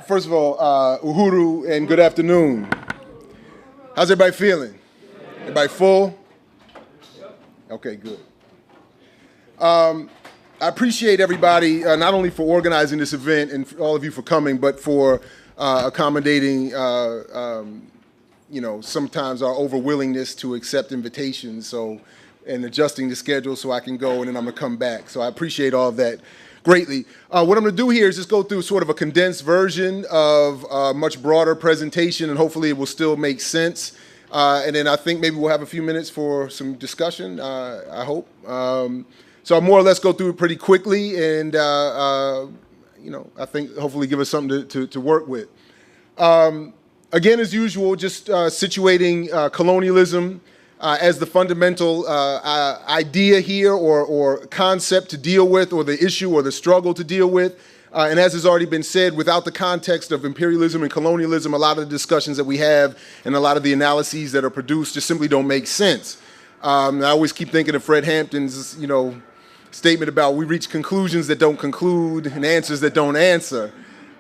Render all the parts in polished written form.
First of all, uhuru and good afternoon. How's everybody feeling? Everybody full? Okay, good. I appreciate everybody, not only for organizing this event and all of you for coming, but for accommodating, sometimes our overwillingness to accept invitations, and adjusting the schedule so I can go and then I'm gonna come back. So I appreciate all of that greatly. What I'm gonna do here is just go through sort of a condensed version of a much broader presentation, and hopefully it will still make sense. And then I think maybe we'll have a few minutes for some discussion, I hope. So I'll more or less go through it pretty quickly, and I think hopefully give us something to work with. Again, as usual, just situating colonialism as the fundamental idea here, or concept to deal with, or the issue or the struggle to deal with. And as has already been said, without the context of imperialism and colonialism, a lot of the discussions that we have and a lot of the analyses that are produced just simply don't make sense. I always keep thinking of Fred Hampton's, statement about we reach conclusions that don't conclude and answers that don't answer.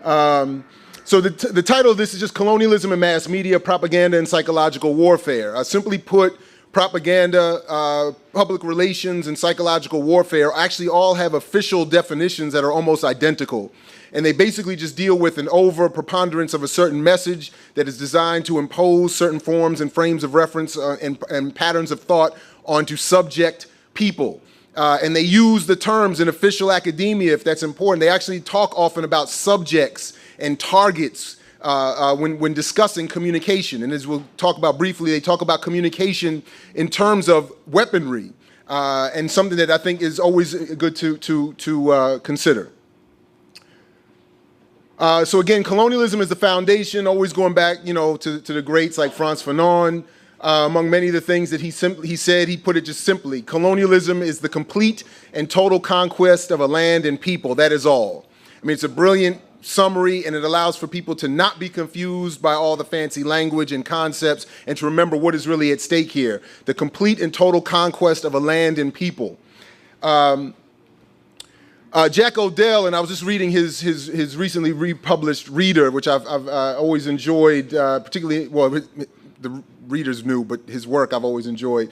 So the title of this is just Colonialism and Mass Media, Propaganda and Psychological Warfare. Simply put, propaganda, public relations, and psychological warfare actually all have official definitions that are almost identical. And they basically just deal with an over-preponderance of a certain message that is designed to impose certain forms and frames of reference and patterns of thought onto subject people. And they use the terms in official academia, if that's important. They actually talk often about subjects and targets when discussing communication. And as we'll talk about briefly, they talk about communication in terms of weaponry, and something that I think is always good to consider. So again, colonialism is the foundation, always going back, to the greats like Frantz Fanon. Among many of the things that he said, he put it just simply: colonialism is the complete and total conquest of a land and people. That is all. I mean, it's a brilliant summary, and it allows for people to not be confused by all the fancy language and concepts, and to remember what is really at stake here: the complete and total conquest of a land and people. Jack O'Dell, and I was just reading his recently republished Reader, which I've always enjoyed, particularly, well, the readers knew, but his work I've always enjoyed.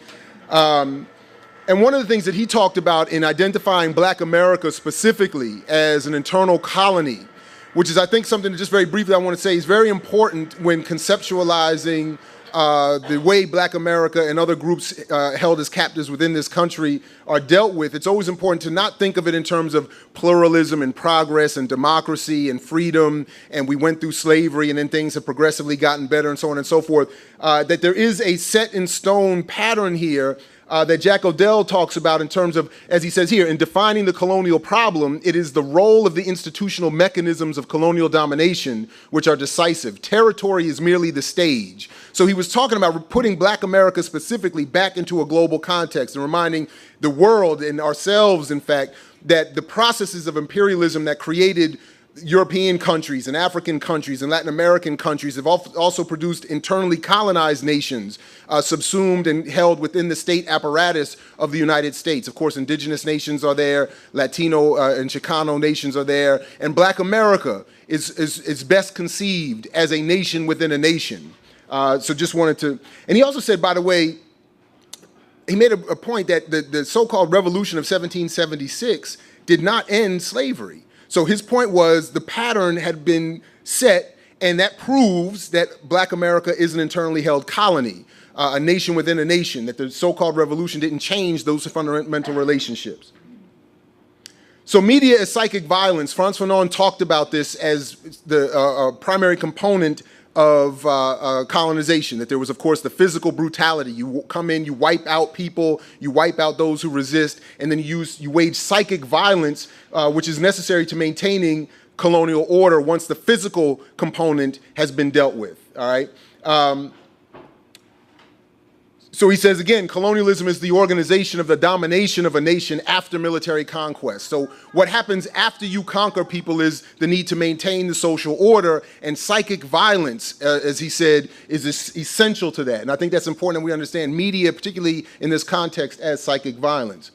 And one of the things that he talked about in identifying Black America specifically as an internal colony, which is, I think, something that just very briefly I want to say is very important when conceptualizing the way Black America and other groups held as captives within this country are dealt with. It's always important to not think of it in terms of pluralism and progress and democracy and freedom, and we went through slavery and then things have progressively gotten better and so on and so forth. That there is a set in stone pattern here that Jack O'Dell talks about in terms of, as he says here, in defining the colonial problem, it is the role of the institutional mechanisms of colonial domination which are decisive. Territory is merely the stage. So he was talking about putting Black America specifically back into a global context and reminding the world and ourselves, in fact, that the processes of imperialism that created European countries and African countries and Latin American countries have also produced internally colonized nations, subsumed and held within the state apparatus of the United States. Of course, indigenous nations are there, Latino and Chicano nations are there, and Black America is best conceived as a nation within a nation. So just wanted to, and he also said, by the way, he made a point that the so-called revolution of 1776 did not end slavery. So his point was the pattern had been set, and that proves that Black America is an internally held colony, a nation within a nation, that the so-called revolution didn't change those fundamental relationships. So media is psychic violence. Frantz Fanon talked about this as the primary component of colonization, that there was, of course, the physical brutality. You come in, you wipe out people, you wipe out those who resist, and then you wage psychic violence, which is necessary to maintaining colonial order once the physical component has been dealt with, all right? So he says, again, colonialism is the organization of the domination of a nation after military conquest. So what happens after you conquer people is the need to maintain the social order, and psychic violence, as he said, is essential to that. And I think that's important that we understand media, particularly in this context, as psychic violence.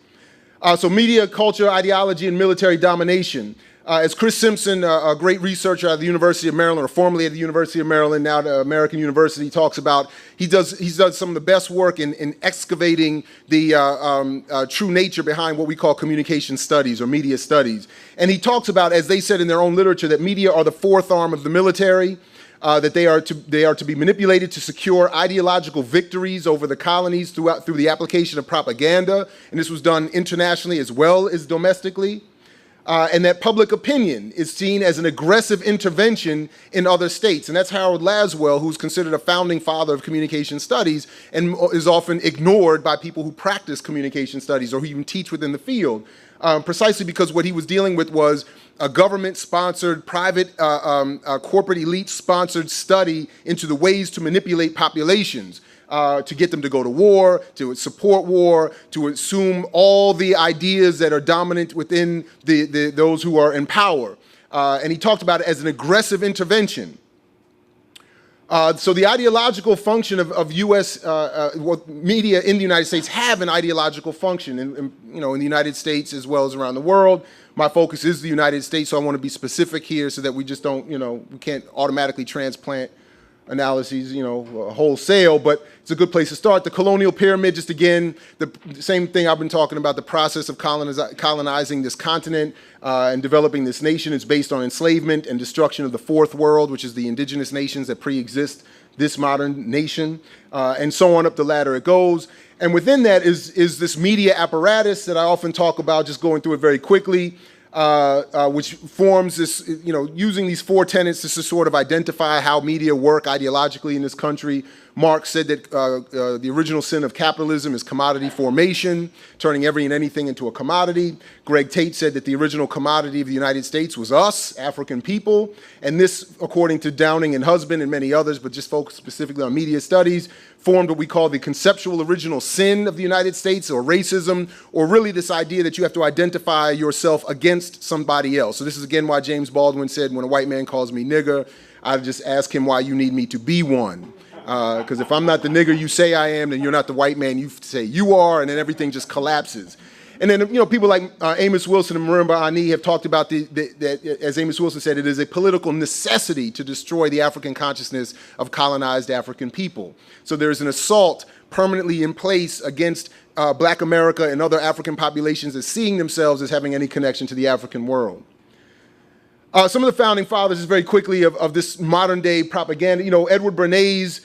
So media, culture, ideology, and military domination. As Chris Simpson, a great researcher at the University of Maryland, or formerly at the University of Maryland, now at American University, talks about, he's done some of the best work in excavating the true nature behind what we call communication studies or media studies. And he talks about, as they said in their own literature, that media are the fourth arm of the military, that they are to be manipulated to secure ideological victories over the colonies through the application of propaganda, and this was done internationally as well as domestically. And that public opinion is seen as an aggressive intervention in other states. And that's Harold Laswell, who's considered a founding father of communication studies and is often ignored by people who practice communication studies or who even teach within the field, precisely because what he was dealing with was a government-sponsored, private, corporate elite-sponsored study into the ways to manipulate populations. To get them to go to war, to support war, to assume all the ideas that are dominant within those who are in power. And he talked about it as an aggressive intervention. So the ideological function of U.S. Media in the United States have an ideological function, in the United States as well as around the world. My focus is the United States, so I want to be specific here so that we just don't, we can't automatically transplant analyses, wholesale, but it's a good place to start. The colonial pyramid, just again, the same thing I've been talking about, the process of colonizing this continent and developing this nation is based on enslavement and destruction of the fourth world, which is the indigenous nations that pre-exist this modern nation, and so on up the ladder it goes. And within that is this media apparatus that I often talk about, just going through it very quickly, which forms this, using these four tenets to sort of identify how media work ideologically in this country. Marx said that the original sin of capitalism is commodity formation, turning every and anything into a commodity. Greg Tate said that the original commodity of the United States was us, African people. And this, according to Downing and Husband and many others, but just focused specifically on media studies, formed what we call the conceptual original sin of the United States, or racism, or really this idea that you have to identify yourself against somebody else. So this is again why James Baldwin said, when a white man calls me nigger, I just ask him why you need me to be one. Because if I'm not the nigger you say I am, then you're not the white man you say you are, and then everything just collapses. And then, people like Amos Wilson and Marimba Ani have talked about that, as Amos Wilson said, it is a political necessity to destroy the African consciousness of colonized African people. So there's an assault permanently in place against Black America and other African populations as seeing themselves as having any connection to the African world. Some of the founding fathers, just very quickly, of this modern day propaganda, Edward Bernays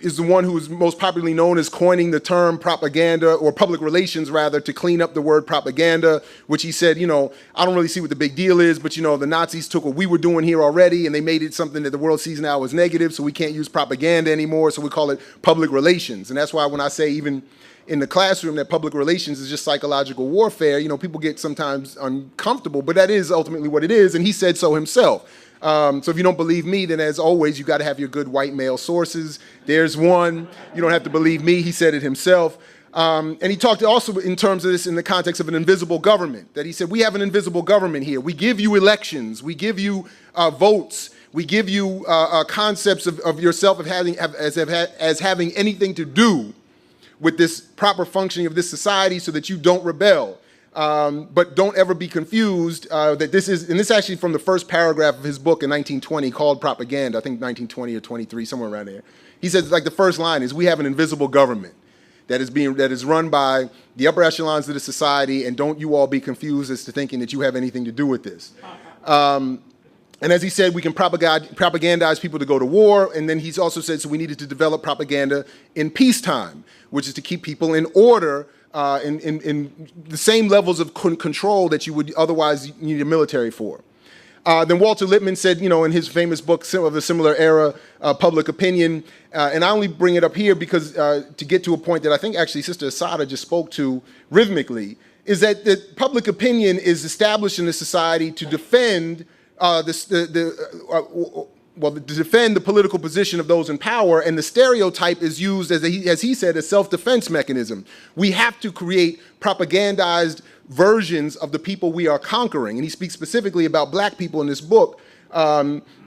is the one who is most popularly known as coining the term propaganda, or public relations rather, to clean up the word propaganda, which he said, I don't really see what the big deal is, but the Nazis took what we were doing here already and they made it something that the world sees now as negative, so we can't use propaganda anymore, so we call it public relations. And that's why when I say even in the classroom that public relations is just psychological warfare, people get sometimes uncomfortable, but that is ultimately what it is, and he said so himself. So if you don't believe me, then as always, you got to have your good white male sources. There's one. You don't have to believe me. He said it himself. And he talked also in terms of this in the context of an invisible government, that he said, we have an invisible government here. We give you elections. We give you votes. We give you concepts of yourself as having anything to do with this proper functioning of this society so that you don't rebel. But don't ever be confused that this is, and this is actually from the first paragraph of his book in 1920 called Propaganda, I think 1920 or 23, somewhere around there. He says, like, the first line is, we have an invisible government that is run by the upper echelons of the society, and don't you all be confused as to thinking that you have anything to do with this. And as he said, we can propagandize people to go to war, and then he's also said, so we needed to develop propaganda in peacetime, which is to keep people in order, in the same levels of control that you would otherwise need a military for. Then Walter Lippmann said, in his famous book of a similar era, Public Opinion, and I only bring it up here because to get to a point that I think actually Sister Asada just spoke to rhythmically, is that public opinion is established in the society to defend to defend the political position of those in power, and the stereotype is used as he said, a self-defense mechanism. We have to create propagandized versions of the people we are conquering, and he speaks specifically about Black people in this book,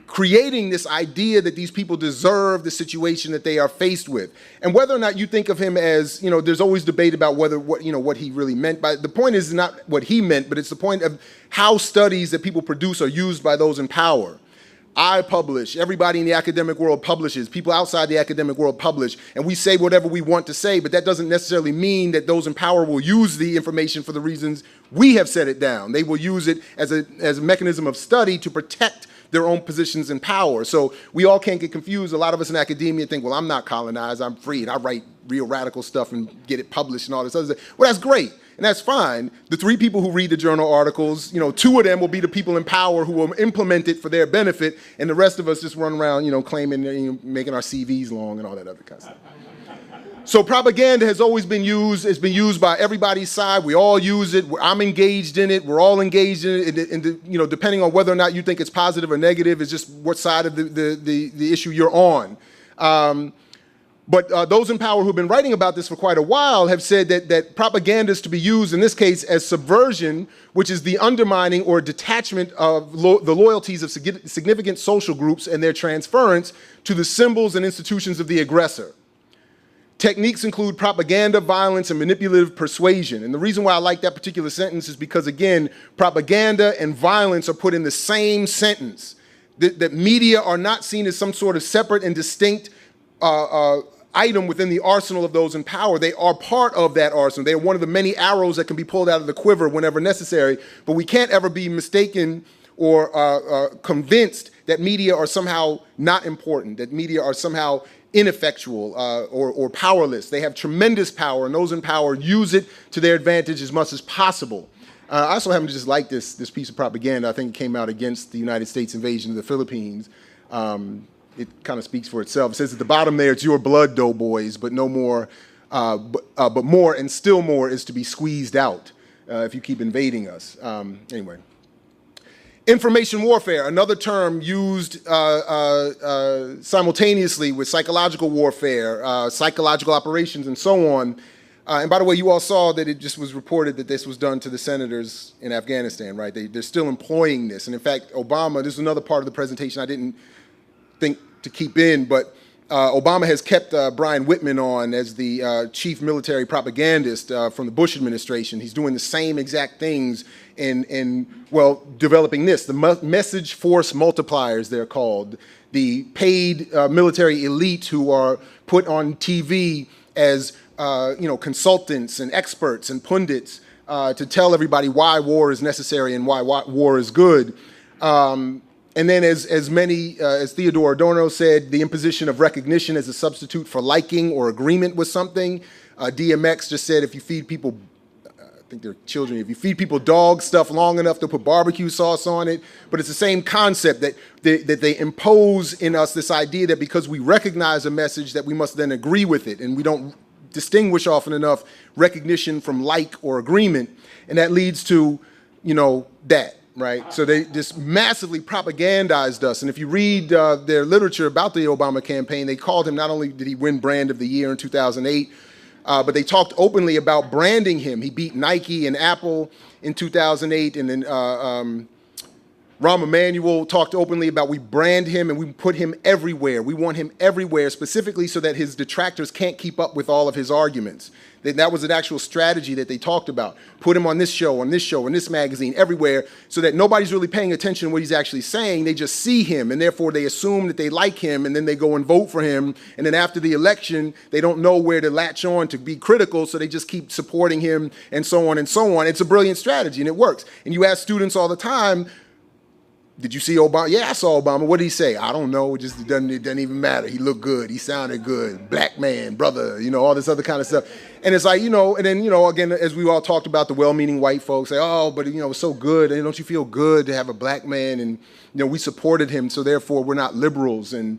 creating this idea that these people deserve the situation that they are faced with. And whether or not you think of him as, there's always debate about what he really meant. But the point is not what he meant, but it's the point of how studies that people produce are used by those in power. I publish, everybody in the academic world publishes, people outside the academic world publish, and we say whatever we want to say, but that doesn't necessarily mean that those in power will use the information for the reasons we have set it down. They will use it as a mechanism of study to protect their own positions in power. So we all can't get confused. A lot of us in academia think, well, I'm not colonized, I'm free, and I write real radical stuff and get it published and all this other stuff. Well, that's great, and that's fine. The 3 people who read the journal articles, 2 of them will be the people in power who will implement it for their benefit, and the rest of us just run around, claiming, making our CVs long and all that other kind of stuff. So propaganda has always been used. It's been used by everybody's side. We all use it. I'm engaged in it. We're all engaged in it. And depending on whether or not you think it's positive or negative, is just what side of the issue you're on. But those in power who've been writing about this for quite a while have said that propaganda is to be used, in this case, as subversion, which is the undermining or detachment of the loyalties of significant social groups and their transference to the symbols and institutions of the aggressor. Techniques include propaganda, violence, and manipulative persuasion. And the reason why I like that particular sentence is because, again, propaganda and violence are put in the same sentence. That media are not seen as some sort of separate and distinct item within the arsenal of those in power. They are part of that arsenal. They are one of the many arrows that can be pulled out of the quiver whenever necessary. But we can't ever be mistaken or convinced that media are somehow not important, that media are somehow ineffectual or powerless. They have tremendous power, and those in power use it to their advantage as much as possible. I also happen to just like this piece of propaganda. I think it came out against the United States invasion of the Philippines. It kind of speaks for itself. It says at the bottom there, it's your blood, doughboys, but no more, but more and still more is to be squeezed out if you keep invading us. Anyway. Information warfare, another term used simultaneously with psychological warfare, psychological operations, and so on. And by the way, you all saw that it just was reported that this was done to the senators in Afghanistan, right? They're still employing this. And in fact, Obama, this is another part of the presentation I didn't think to keep in, but Obama has kept Brian Whitman on as the chief military propagandist from the Bush administration. He's doing the same exact things in developing this. The message force multipliers, they're called. The paid military elite who are put on TV as consultants and experts and pundits to tell everybody why war is necessary and why war is good. And then as Theodore Adorno said, the imposition of recognition as a substitute for liking or agreement with something. DMX just said if you feed people, I think they're children, if you feed people dog stuff long enough, they'll put barbecue sauce on it. But it's the same concept that they impose in us this idea that because we recognize a message that we must then agree with it. And we don't distinguish often enough recognition from like or agreement. And that leads to, that. Right, so they just massively propagandized us. And if you read their literature about the Obama campaign, they called him, not only did he win Brand of the Year in 2008, but they talked openly about branding him. He beat Nike and Apple in 2008, and then Rahm Emanuel talked openly about we brand him and we put him everywhere. We want him everywhere, specifically so that his detractors can't keep up with all of his arguments. That was an actual strategy that they talked about. Put him on this show, in this magazine, everywhere, so that nobody's really paying attention to what he's actually saying. They just see him, and therefore they assume that they like him, and then they go and vote for him. And then after the election, they don't know where to latch on to be critical, so they just keep supporting him, and so on and so on. It's a brilliant strategy, and it works. And you ask students all the time, did you see Obama? Yeah, I saw Obama. What did he say? I don't know. It doesn't even matter. He looked good. He sounded good. Black man, brother, all this other kind of stuff. And it's like, and then, again, as we all talked about, the well-meaning white folks say, oh, but, it's so good. And don't you feel good to have a black man? And, we supported him, so therefore we're not liberals and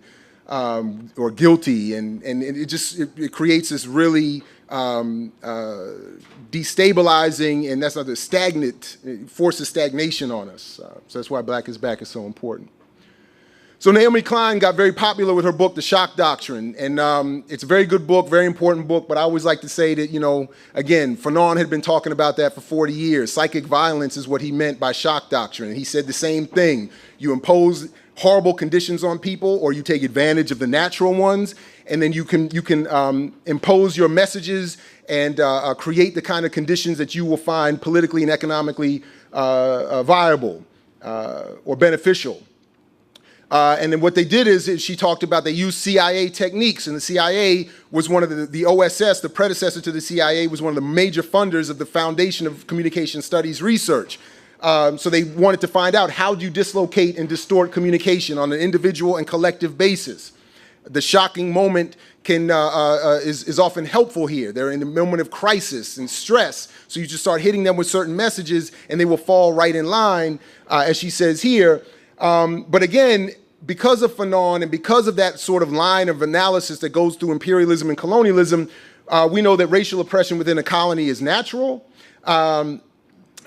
or guilty. And it creates this really destabilizing, and that's not the stagnant, it forces stagnation on us. So that's why Black is Back is so important. So Naomi Klein got very popular with her book, The Shock Doctrine, and it's a very good book, very important book, but I always like to say that, again, Fanon had been talking about that for 40 years. Psychic violence is what he meant by shock doctrine, and he said the same thing. You impose horrible conditions on people, or you take advantage of the natural ones, and then you can impose your messages and create the kind of conditions that you will find politically and economically viable or beneficial. And then what they did is she talked about they used CIA techniques, and the CIA was one of the OSS, the predecessor to the CIA, was one of the major funders of the Foundation of Communication Studies Research. So they wanted to find out, how do you dislocate and distort communication on an individual and collective basis? The shocking moment is often helpful here. They're in a moment of crisis and stress, so you just start hitting them with certain messages and they will fall right in line, as she says here. But again, because of Fanon and because of that sort of line of analysis that goes through imperialism and colonialism, we know that racial oppression within a colony is natural.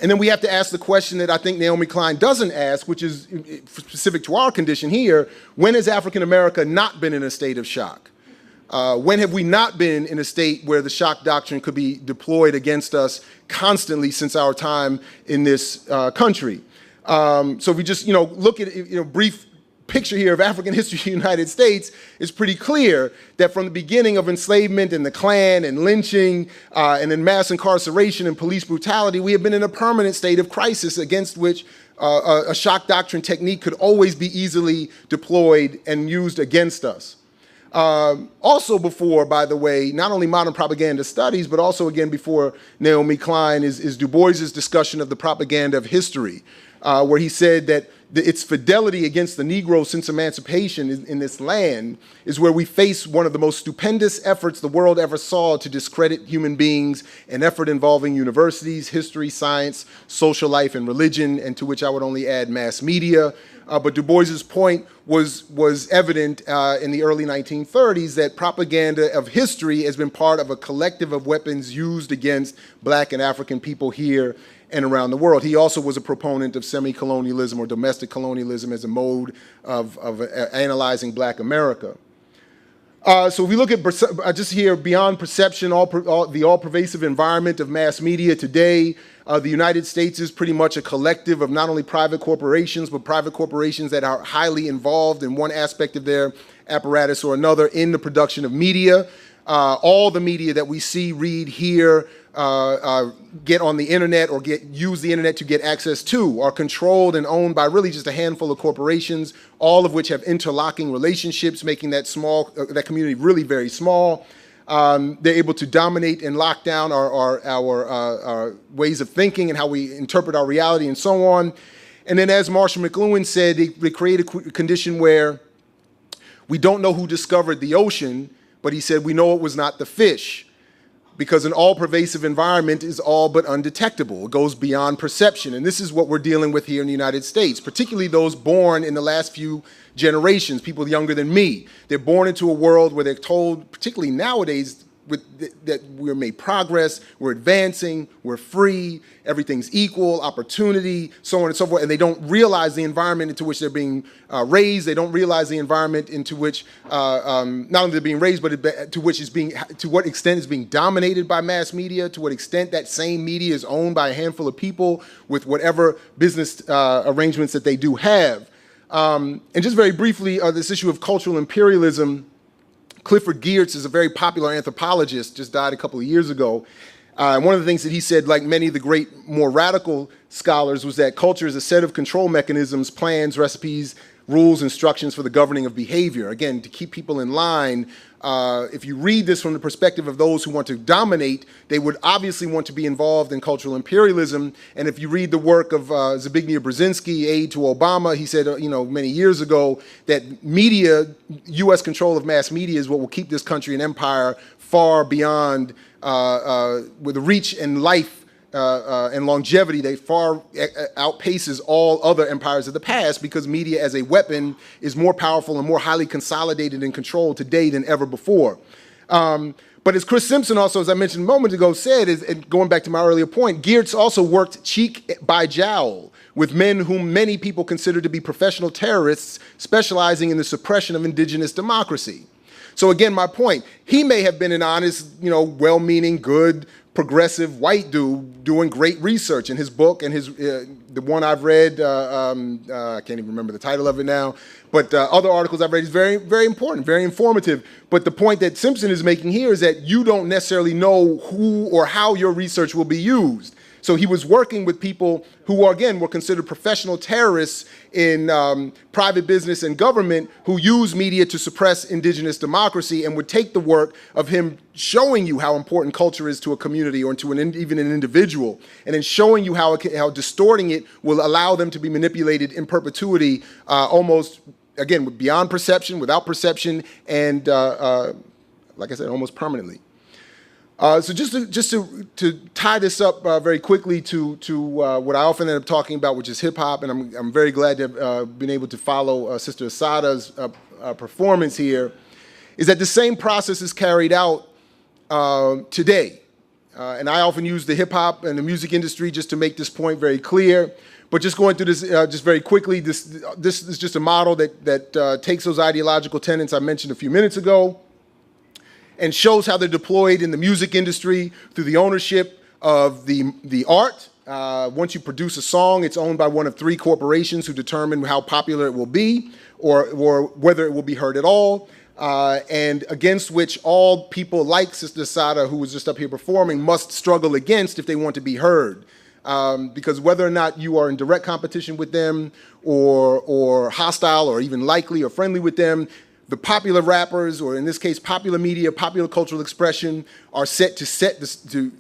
And then we have to ask the question that I think Naomi Klein doesn't ask, which is specific to our condition here: when has African America not been in a state of shock? When have we not been in a state where the shock doctrine could be deployed against us constantly since our time in this country? So if we just look at brief picture here of African history in the United States, it's pretty clear that from the beginning of enslavement and the Klan and lynching and then mass incarceration and police brutality, we have been in a permanent state of crisis against which a shock doctrine technique could always be easily deployed and used against us. Also before, by the way, not only modern propaganda studies, but also again before Naomi Klein is Du Bois's discussion of the propaganda of history, where he said that its fidelity against the Negro since emancipation in this land is where we face one of the most stupendous efforts the world ever saw to discredit human beings, an effort involving universities, history, science, social life, and religion, and to which I would only add mass media. But Du Bois's point was evident in the early 1930s that propaganda of history has been part of a collective of weapons used against Black and African people here and around the world. He also was a proponent of semi-colonialism or domestic colonialism as a mode of analyzing Black America. So if we look at just here beyond perception, the all-pervasive environment of mass media today, the United States is pretty much a collective of not only private corporations, but private corporations that are highly involved in one aspect of their apparatus or another in the production of media. All the media that we see, read, hear, get on the internet or use the internet to get access to are controlled and owned by really just a handful of corporations, all of which have interlocking relationships, making that that community really very small. They're able to dominate and lock down our ways of thinking and how we interpret our reality and so on. And then, as Marshall McLuhan said, they create a condition where we don't know who discovered the ocean, but he said we know it was not the fish, because an all-pervasive environment is all but undetectable. It goes beyond perception. And this is what we're dealing with here in the United States, particularly those born in the last few generations, people younger than me. They're born into a world where they're told, particularly nowadays, that we're made progress, we're advancing, we're free, everything's equal, opportunity, so on and so forth, and they don't realize the environment into which they're being raised. They don't realize the environment into which not only they're being raised, but to what extent it's being dominated by mass media, to what extent that same media is owned by a handful of people with whatever business arrangements that they do have. And just very briefly, this issue of cultural imperialism. Clifford Geertz is a very popular anthropologist, just died a couple of years ago. One of the things that he said, like many of the great, more radical scholars, was that culture is a set of control mechanisms, plans, recipes, rules, instructions for the governing of behavior. Again, to keep people in line. If you read this from the perspective of those who want to dominate, they would obviously want to be involved in cultural imperialism. And if you read the work of Zbigniew Brzezinski, aide to Obama, he said, many years ago that media, U.S. control of mass media is what will keep this country an empire far beyond, with the reach and life and longevity that far outpaces all other empires of the past, because media as a weapon is more powerful and more highly consolidated and controlled today than ever before. But as Chris Simpson also, as I mentioned a moment ago, said, and going back to my earlier point, Geertz also worked cheek by jowl with men whom many people consider to be professional terrorists specializing in the suppression of indigenous democracy. So again, my point, he may have been an honest, well-meaning, good progressive white dude doing great research in his book and his the one I've read. I can't even remember the title of it now, but other articles I've read is very, very important, very informative. But the point that Simpson is making here is that you don't necessarily know who or how your research will be used. So he was working with people who, again, were considered professional terrorists in private business and government who use media to suppress indigenous democracy, and would take the work of him showing you how important culture is to a community or to even an individual, and then showing you how distorting it will allow them to be manipulated in perpetuity, almost, again, beyond perception, without perception, and like I said, almost permanently. So just to tie this up very quickly to what I often end up talking about, which is hip hop, and I'm very glad to have been able to follow Sister Asada's performance here, is that the same process is carried out today. And I often use the hip hop and the music industry just to make this point very clear. But just going through this just very quickly, this is just a model that takes those ideological tenets I mentioned a few minutes ago, and shows how they're deployed in the music industry through the ownership of the art. Once you produce a song, it's owned by one of three corporations who determine how popular it will be, or whether it will be heard at all, and against which all people like Sister Asada, who was just up here performing, must struggle against if they want to be heard. Because whether or not you are in direct competition with them, or hostile, or even likely or friendly with them, the popular rappers, or in this case, popular media, popular cultural expression, are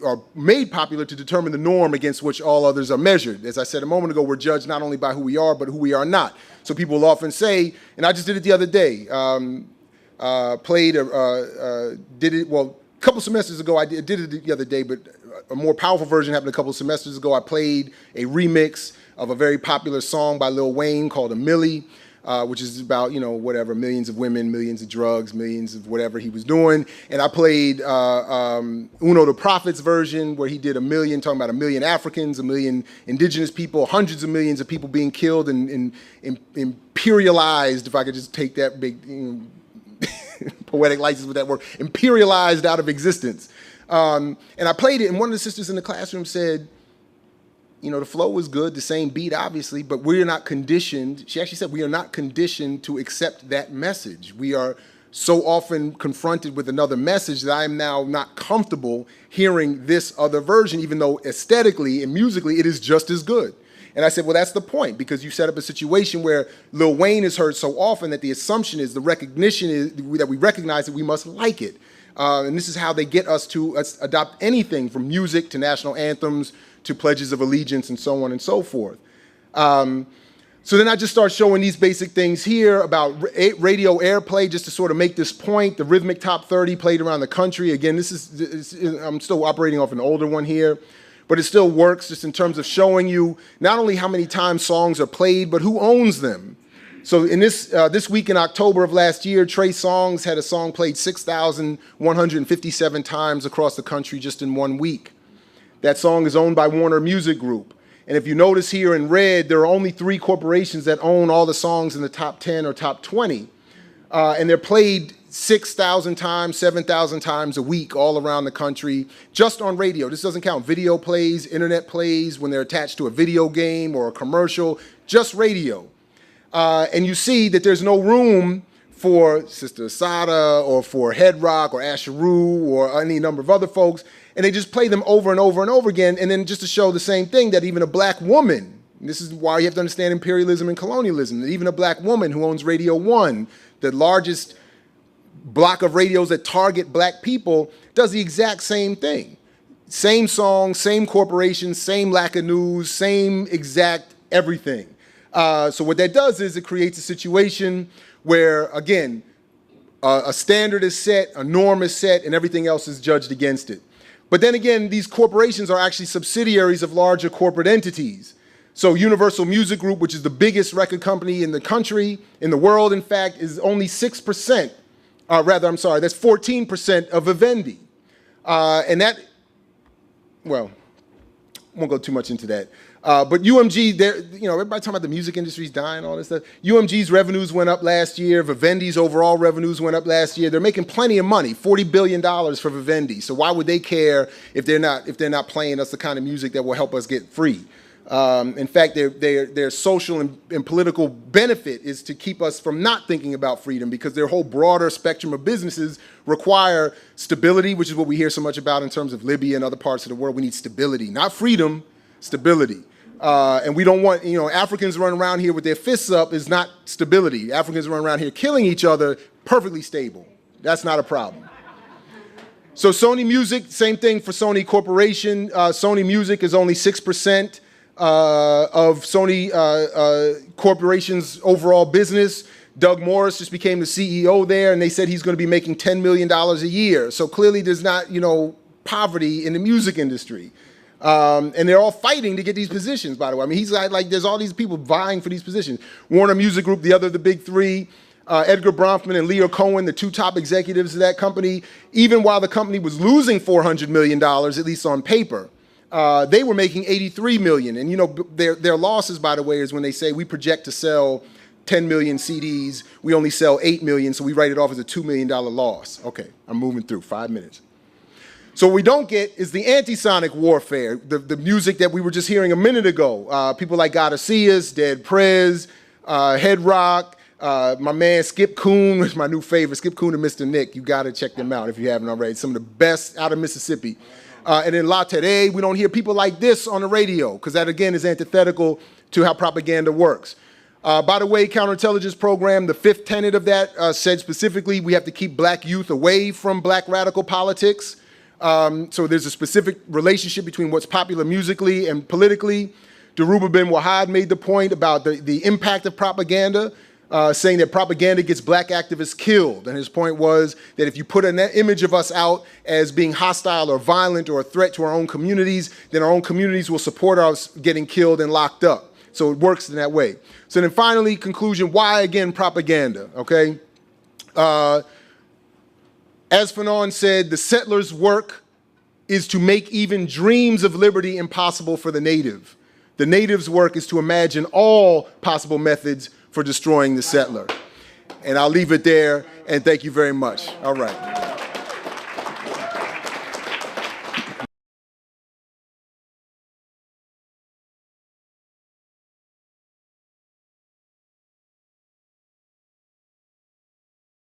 are made popular to determine the norm against which all others are measured. As I said a moment ago, we're judged not only by who we are, but who we are not. So people will often say, and I just did it the other day, well, a couple semesters ago, I did it the other day, but a more powerful version happened a couple semesters ago. I played a remix of a very popular song by Lil Wayne called "A Milli," which is about, whatever, millions of women, millions of drugs, millions of whatever he was doing. And I played Uno the Prophet's version, where he did a million, talking about 1 million Africans, 1 million indigenous people, hundreds of millions of people being killed and imperialized, if I could just take that big poetic license with that word, imperialized out of existence. And I played it, and one of the sisters in the classroom said, the flow was good, the same beat, obviously, but we're not conditioned. She actually said, we are not conditioned to accept that message. We are so often confronted with another message that I am now not comfortable hearing this other version, even though aesthetically and musically it is just as good. And I said, well, that's the point, because you set up a situation where Lil Wayne is heard so often that the assumption is, the recognition is that we recognize that we must like it. And this is how they get us to adopt anything from music to national anthems to pledges of allegiance and so on and so forth. So then I just start showing these basic things here about radio airplay, just to sort of make this point. The rhythmic top 30 played around the country. Again, I'm still operating off an older one here, but it still works just in terms of showing you not only how many times songs are played, but who owns them. So in this week in October of last year, Trey Songz had a song played 6,157 times across the country just in 1 week. That song is owned by Warner Music Group. And if you notice here in red, there are only 3 corporations that own all the songs in the top 10 or top 20. And they're played 6,000 times, 7,000 times a week all around the country, just on radio. This doesn't count video plays, internet plays, when they're attached to a video game or a commercial, just radio. And you see that there's no room for Sister Asada or for Head Rock or Asheru or any number of other folks, and they just play them over and over and over again, and then just to show the same thing, that even a black woman, this is why you have to understand imperialism and colonialism, that even a black woman who owns Radio 1, the largest block of radios that target black people, does the exact same thing. Same song, same corporation, same lack of news, same exact everything. So what that does is it creates a situation where, again, a standard is set, a norm is set, and everything else is judged against it. But then again, these corporations are actually subsidiaries of larger corporate entities. So Universal Music Group, which is the biggest record company in the country, in the world, in fact, is only 6%, that's 14% of Vivendi. And that, well, I won't go too much into that. But UMG, everybody talking about the music industry's dying, all this stuff. UMG's revenues went up last year. Vivendi's overall revenues went up last year. They're making plenty of money, $40 billion for Vivendi. So why would they care if they're not playing us the kind of music that will help us get free? In fact, their social and political benefit is to keep us from not thinking about freedom, because their whole broader spectrum of businesses require stability, which is what we hear so much about in terms of Libya and other parts of the world. We need stability, not freedom, stability. And we don't want, Africans running around here with their fists up is not stability. Africans running around here killing each other, perfectly stable. That's not a problem. So Sony Music, same thing for Sony Corporation. Sony Music is only 6% of Sony Corporation's overall business. Doug Morris just became the CEO there, and they said he's going to be making $10 million a year. So clearly there's not, poverty in the music industry. And they're all fighting to get these positions, by the way. I mean, he's like, there's all these people vying for these positions. Warner Music Group, the big three, Edgar Bronfman and Leo Cohen, the two top executives of that company, even while the company was losing $400 million, at least on paper, they were making $83 million. And, their losses, by the way, is when they say we project to sell 10 million CDs, we only sell 8 million, so we write it off as a $2 million loss. Okay, I'm moving through, 5 minutes. So what we don't get is the anti-sonic warfare, the music that we were just hearing a minute ago. People like Garcias, Dead Prez, Head Rock, my man Skip Coon, which is my new favorite, Skip Coon and Mr. Nick. You got to check them out if you haven't already. Some of the best out of Mississippi. And in La Tere, we don't hear people like this on the radio, because that, again, is antithetical to how propaganda works. By the way, counterintelligence program, the fifth tenet of that said specifically we have to keep black youth away from black radical politics. So there's a specific relationship between what's popular musically and politically. Daruba bin Wahad made the point about the impact of propaganda, saying that propaganda gets black activists killed. And his point was that if you put an image of us out as being hostile or violent or a threat to our own communities, then our own communities will support us getting killed and locked up. So it works in that way. So then finally, conclusion, why again propaganda, okay? As Fanon said, the settler's work is to make even dreams of liberty impossible for the native. The native's work is to imagine all possible methods for destroying the settler. And I'll leave it there, and thank you very much. All right.